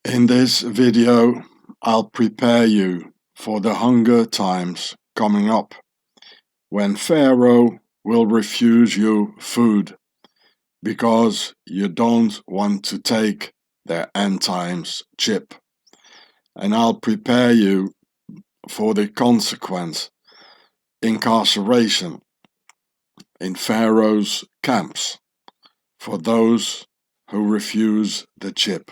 In this video, I'll prepare you for the hunger times coming up, when Pharaoh will refuse you food because you don't want to take their end times chip. And I'll prepare you for the consequent incarceration in Pharaoh's camps for those who refuse the chip.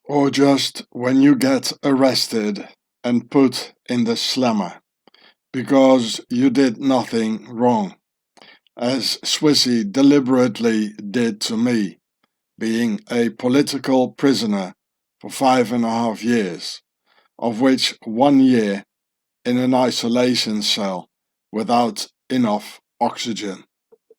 Or just when you get arrested and put in the slammer because you did nothing wrong, as Swissy deliberately did to me, being a political prisoner for 5.5 years, of which 1 year in an isolation cell without enough oxygen.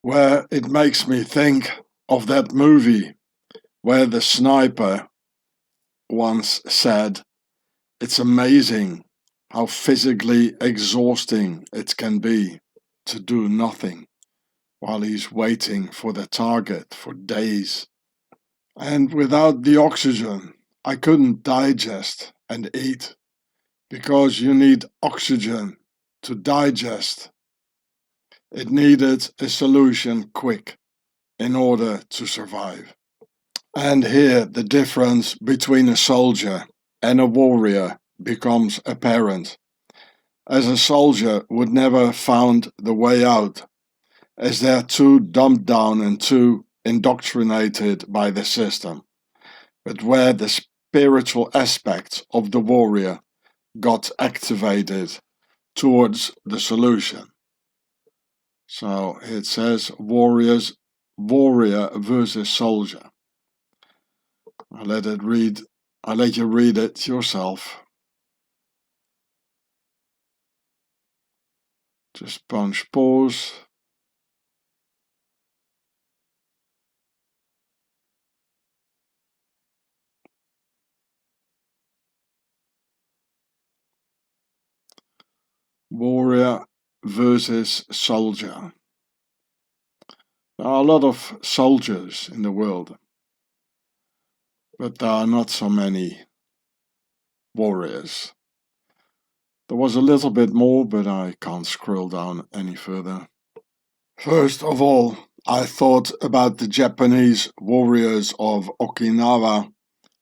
Where it makes me think of that movie where the sniper once said, "It's amazing how physically exhausting it can be to do nothing while he's waiting for the target for days." And without the oxygen, I couldn't digest and eat, because you need oxygen to digest. It needed a solution quick in order to survive. And here the difference between a soldier and a warrior becomes apparent, as a soldier would never found the way out, as they're too dumbed down and too indoctrinated by the system, but where the spiritual aspects of the warrior got activated towards the solution. So it says warrior versus soldier. I'll let you read it yourself. Just punch pause. Warrior versus soldier. There are a lot of soldiers in the world, but there are not so many warriors. There was a little bit more, but I can't scroll down any further. First of all, I thought about the Japanese warriors of Okinawa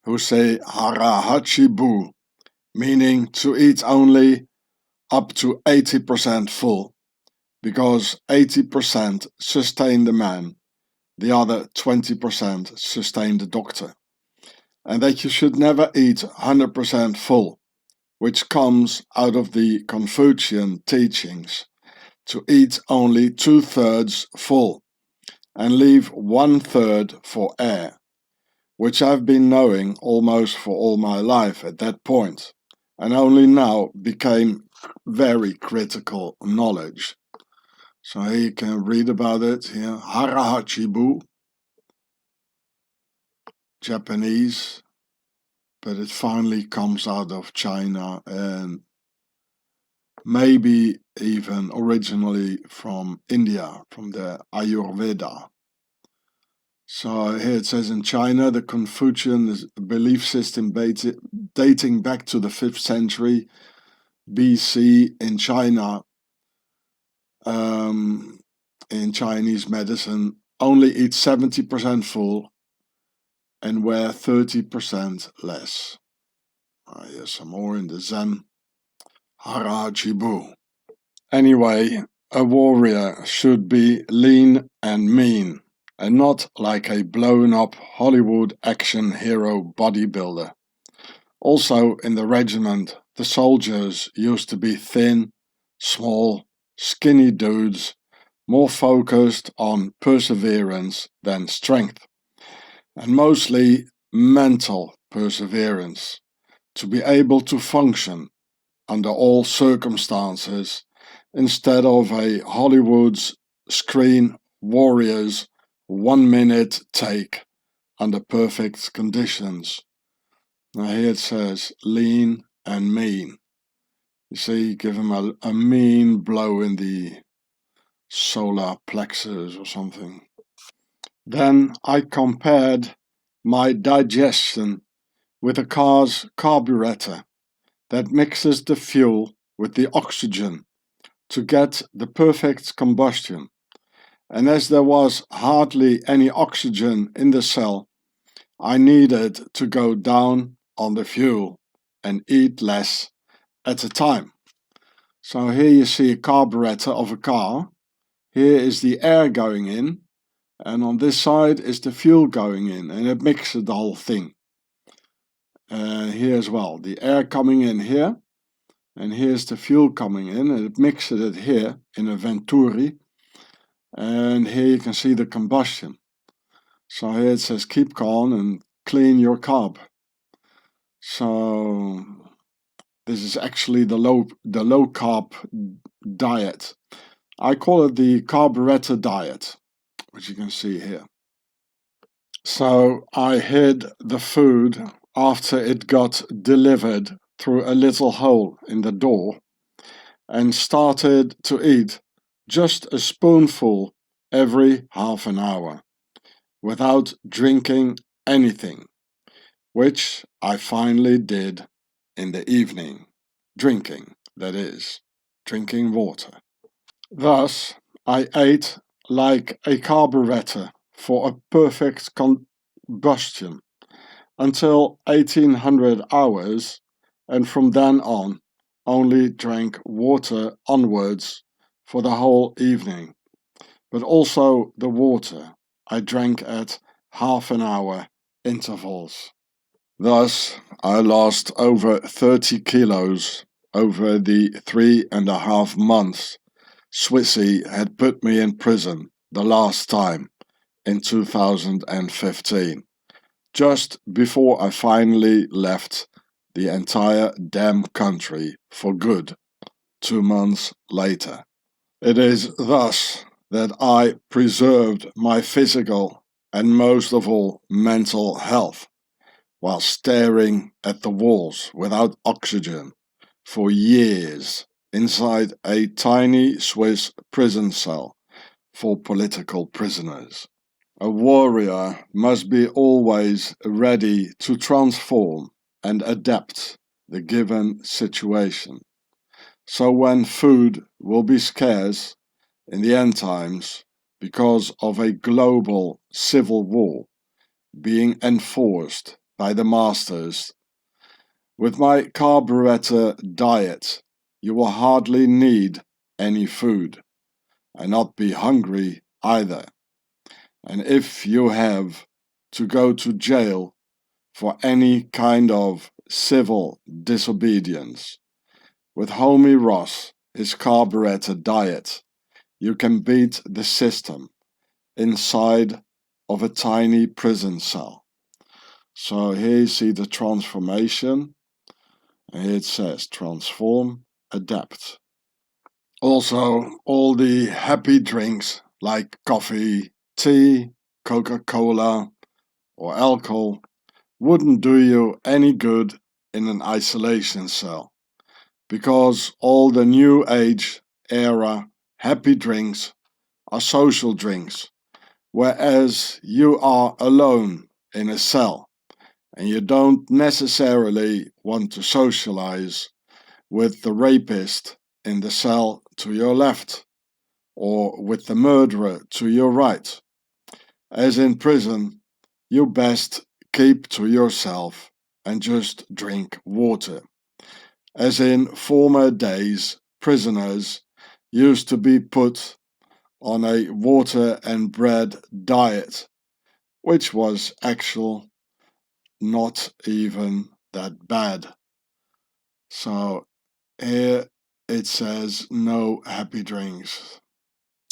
who say hara hachibu, meaning to eat only up to 80% full, because 80% sustain the man, the other 20% sustain the doctor, and that you should never eat 100% full, which comes out of the Confucian teachings, to eat only 2/3 full and leave 1/3 for air, which I've been knowing almost for all my life at that point, and only now became very critical knowledge. So here you can read about it here. Harahachibu, Japanese, but it finally comes out of China and maybe even originally from India, from the Ayurveda. So here it says in China, the Confucian belief system dating back to the 5th century BC in China, in Chinese medicine, only eat 70% full and wear 30% less. Here's some more in the Zen. Harachibu. Anyway, a warrior should be lean and mean, and not like a blown-up Hollywood action hero bodybuilder. Also in the regiment, the soldiers used to be thin, small, skinny dudes, more focused on perseverance than strength, and mostly mental perseverance, to be able to function under all circumstances, instead of a Hollywood's screen warrior's 1-minute take under perfect conditions. Now here it says lean and mean. You see, give him a mean blow in the solar plexus or something. Then I compared my digestion with a car's carburettor that mixes the fuel with the oxygen to get the perfect combustion. And as there was hardly any oxygen in the cell, I needed to go down on the fuel and eat less at a time. So here you see a carburetor of a car. Here is the air going in, and on this side is the fuel going in, and it mixes the whole thing. Here as well, the air coming in here, and here's the fuel coming in, and it mixes it here in a venturi, and here you can see the combustion. So here it says keep calm and clean your carb. So this is actually the low carb diet. I call it the Carburettor Diet, which you can see here. So I hid the food after it got delivered through a little hole in the door and started to eat just a spoonful every half an hour without drinking anything, which I finally did in the evening. Drinking, that is, drinking water. Thus, I ate like a carburettor for a perfect combustion until 1800 hours, and from then on only drank water onwards for the whole evening. But also the water I drank at half an hour intervals. Thus, I lost over 30 kilos over the 3.5 months Swissy had put me in prison the last time in 2015, just before I finally left the entire damn country for good 2 months later. It is thus that I preserved my physical and most of all mental health while staring at the walls without oxygen for years inside a tiny Swiss prison cell for political prisoners. A warrior must be always ready to transform and adapt the given situation. So when food will be scarce in the end times because of a global civil war being enforced by the masters, with my carburettor diet, you will hardly need any food and not be hungry either. And if you have to go to jail for any kind of civil disobedience, with Homie Ross, his carburettor diet, you can beat the system inside of a tiny prison cell. So here you see the transformation. And here it says transform, adapt. Also, all the happy drinks like coffee, tea, Coca-Cola, or alcohol wouldn't do you any good in an isolation cell, because all the new age era happy drinks are social drinks, whereas you are alone in a cell and you don't necessarily want to socialize with the rapist in the cell to your left or with the murderer to your right. As in prison, you best keep to yourself and just drink water. As in former days, prisoners used to be put on a water and bread diet, which was actual not even that bad. So here it says no happy drinks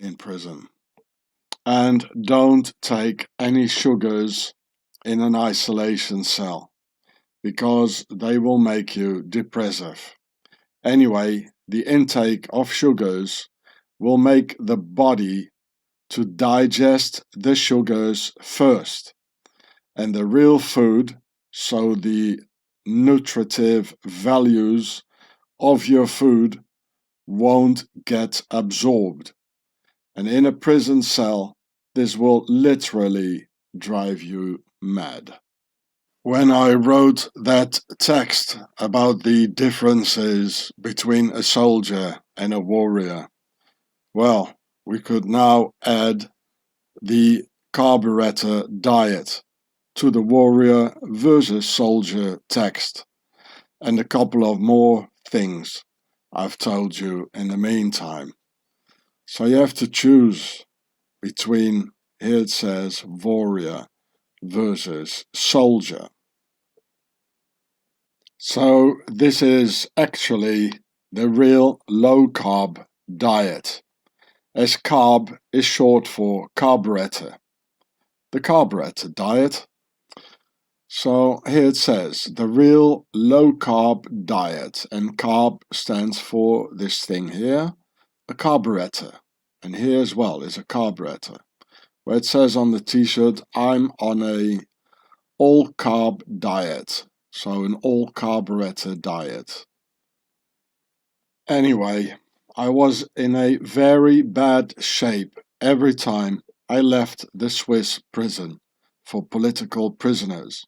in prison. And don't take any sugars in an isolation cell, because they will make you depressive. Anyway, the intake of sugars will make the body to digest the sugars first, and the real food, so the nutritive values of your food, won't get absorbed. And in a prison cell, this will literally drive you mad. when I wrote that text about the differences between a soldier and a warrior, well, we could now add the Carburettor Diet to the warrior versus soldier text, and a couple of more things I've told you in the meantime. So you have to choose between, here it says warrior versus soldier. So this is actually the real low-carb diet, as carb is short for carburetor. The Carburettor Diet. So here it says the real low-carb diet, and carb stands for this thing here, a carburetor. And here as well is a carburetor, where it says on the t-shirt, I'm on a all-carb diet. So an all-carburetor diet. Anyway, I was in a very bad shape every time I left the Swiss prison for political prisoners.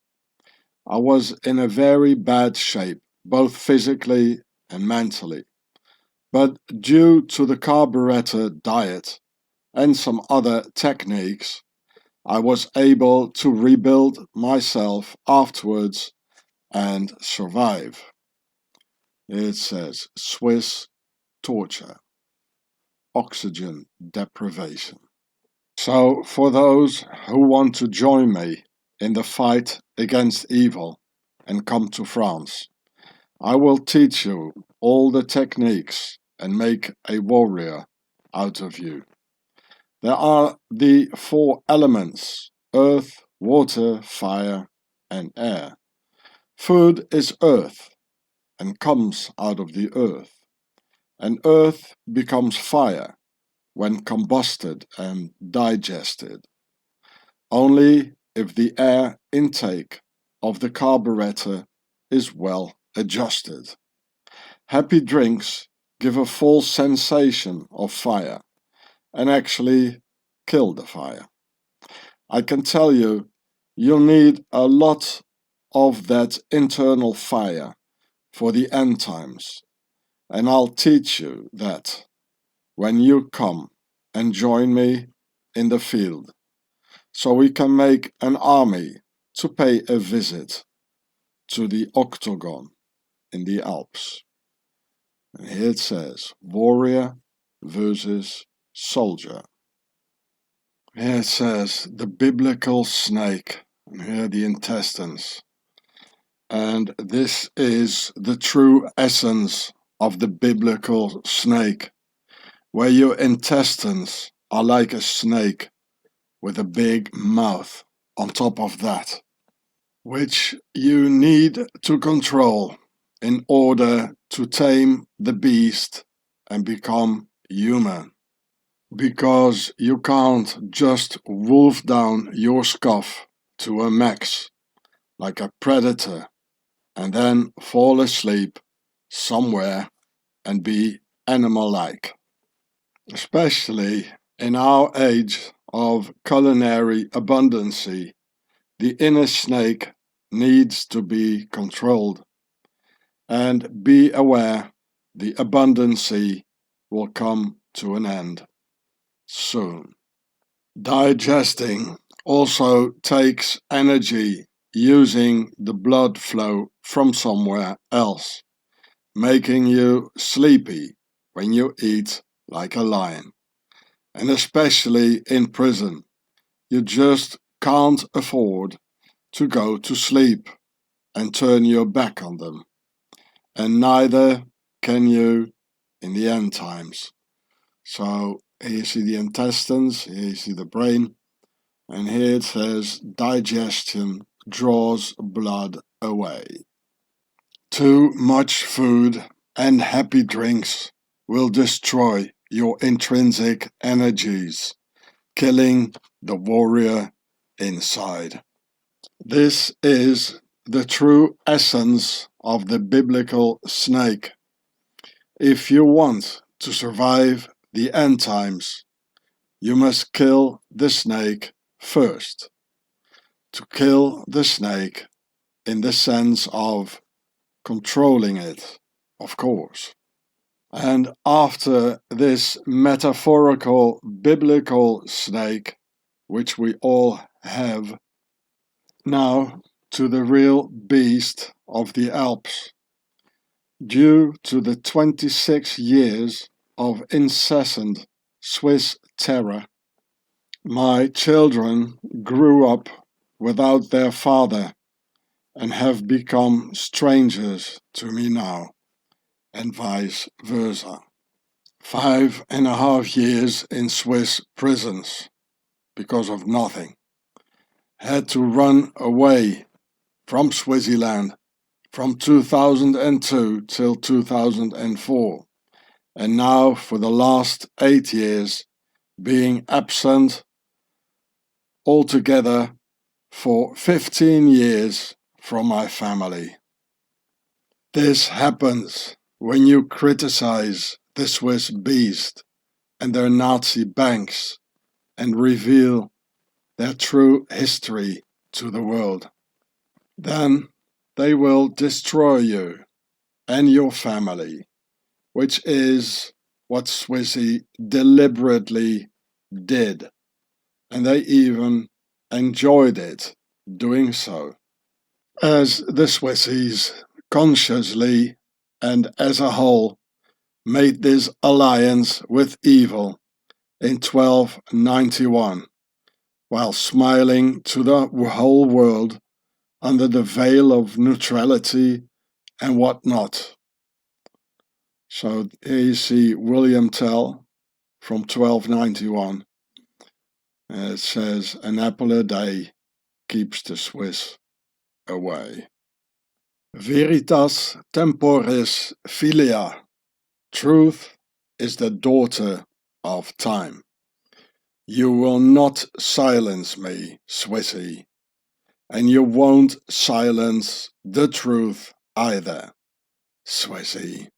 I was in a very bad shape, both physically and mentally. But due to the Carburettor Diet and some other techniques, I was able to rebuild myself afterwards and survive. It says Swiss torture, oxygen deprivation. So for those who want to join me in the fight against evil and come to France, I will teach you all the techniques and make a warrior out of you. There are the 4 elements: earth, water, fire, and air. Food is earth and comes out of the earth, and earth becomes fire when combusted and digested. Only if the air intake of the carburetor is well adjusted. Happy drinks give a false sensation of fire and actually kill the fire. I can tell you, you'll need a lot of that internal fire for the end times, and I'll teach you that when you come and join me in the field, so we can make an army to pay a visit to the octagon in the Alps. And here it says warrior versus soldier. Here it says the biblical snake, and here the intestines. And this is the true essence of the biblical snake, where your intestines are like a snake with a big mouth on top of that, which you need to control in order to tame the beast and become human. Because you can't just wolf down your scuff to a max like a predator and then fall asleep somewhere and be animal-like. Especially in our age of culinary abundancy, the inner snake needs to be controlled. And be aware, the abundancy will come to an end soon. Digesting also takes energy using the blood flow from somewhere else, making you sleepy when you eat like a lion. And especially in prison, you just can't afford to go to sleep and turn your back on them. And neither can you in the end times. So here you see the intestines, here you see the brain, and here it says digestion draws blood away. Too much food and happy drinks will destroy your intrinsic energies, killing the warrior inside. This is the true essence of the biblical snake. If you want to survive the end times, you must kill the snake first. To kill the snake, in the sense of controlling it, of course. And after this metaphorical biblical snake, which we all have, now to the real beast of the Alps. Due to the 26 years of incessant Swiss terror, my children grew up without their father and have become strangers to me now, and vice versa. 5.5 years in Swiss prisons because of nothing. Had to run away from Swaziland from 2002 till 2004, and now for the last 8 years being absent altogether for 15 years from my family. This happens when you criticize the Swiss beast and their Nazi banks and reveal their true history to the world. Then they will destroy you and your family, which is what Swissy deliberately did, and they even enjoyed it doing so. As the Swissies consciously and as a whole made this alliance with evil in 1291, while smiling to the whole world under the veil of neutrality and whatnot. So here you see William Tell from 1291. It says, "An apple a day keeps the Swiss away." Veritas temporis filia. Truth is the daughter of time. You will not silence me, Swissy, and you won't silence the truth either, Swissy.